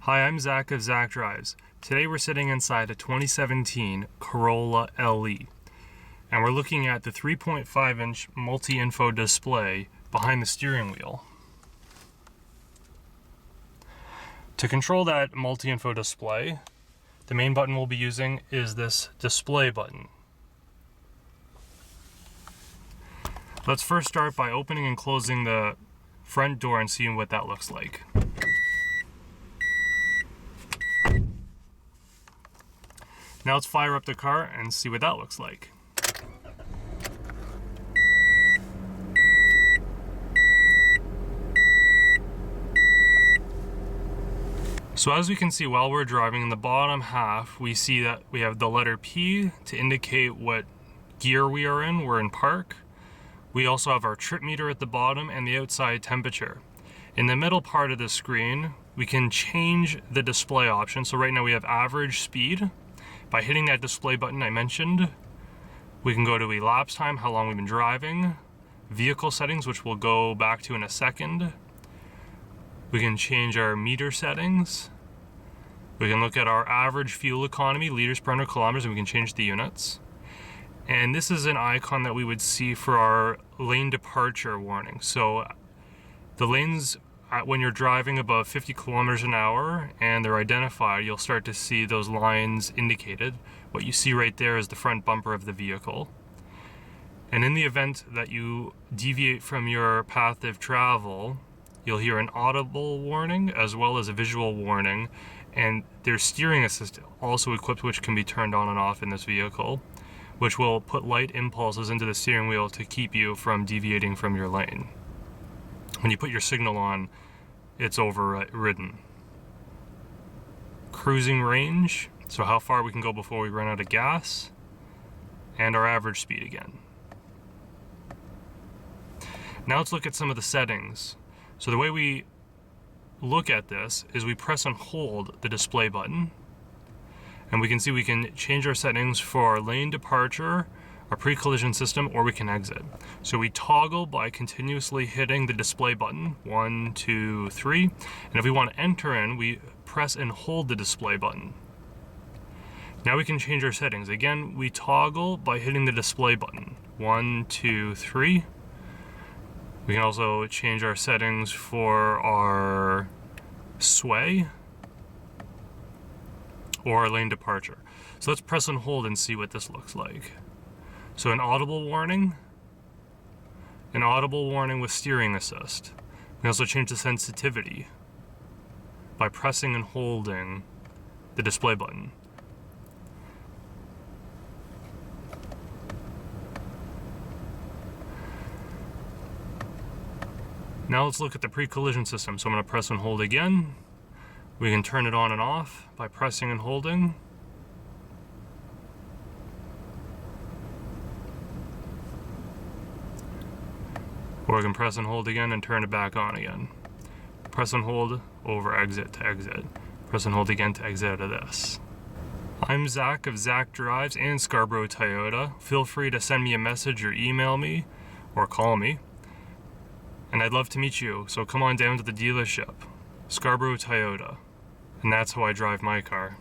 Hi, I'm Zach of Zach Drives. Today we're sitting inside a 2017 Corolla LE, and we're looking at the 3.5-inch multi-info display behind the steering wheel. To control that multi-info display, the main button we'll be using is this display button. Let's first start by opening and closing the front door and seeing what that looks like. Now let's fire up the car and see what that looks like. So as we can see while we're driving, in the bottom half, we see that we have the letter P to indicate what gear we are in. We're in park. We also have our trip meter at the bottom and the outside temperature. In the middle part of the screen, we can change the display option. So right now we have average speed. By hitting that display button I mentioned, we can go to elapsed time, how long we've been driving, vehicle settings, which we'll go back to in a second. We can change our meter settings. We can look at our average fuel economy, liters per 100 kilometers, and we can change the units. And this is an icon that we would see for our lane departure warning. So the lanes, when you're driving above 50 kilometers an hour and they're identified, you'll start to see those lines indicated. What you see right there is the front bumper of the vehicle. And in the event that you deviate from your path of travel, you'll hear an audible warning as well as a visual warning. And there's steering assist also equipped, which can be turned on and off in this vehicle, which will put light impulses into the steering wheel to keep you from deviating from your lane. When you put your signal on, it's overridden. Cruising range, so how far we can go before we run out of gas, and our average speed again. Now let's look at some of the settings. So the way we look at this is we press and hold the display button, and we can see we can change our settings for our lane departure, our pre-collision system, or we can exit. So we toggle by continuously hitting the display button, 1, 2, 3. And if we want to enter in, we press and hold the display button. Now we can change our settings. Again, we toggle by hitting the display button, 1, 2, 3. We can also change our settings for our sway or our lane departure. So let's press and hold and see what this looks like. So an audible warning with steering assist. We can also change the sensitivity by pressing and holding the display button. Now let's look at the pre-collision system. So I'm going to press and hold again. We can turn it on and off by pressing and holding. Or we can press and hold again and turn it back on again. Press and hold over exit to exit. Press and hold again to exit out of this. I'm Zach of Zach Drives and Scarborough Toyota. Feel free to send me a message or email me or call me. And I'd love to meet you, so come on down to the dealership, Scarborough Toyota. And that's how I drive my car.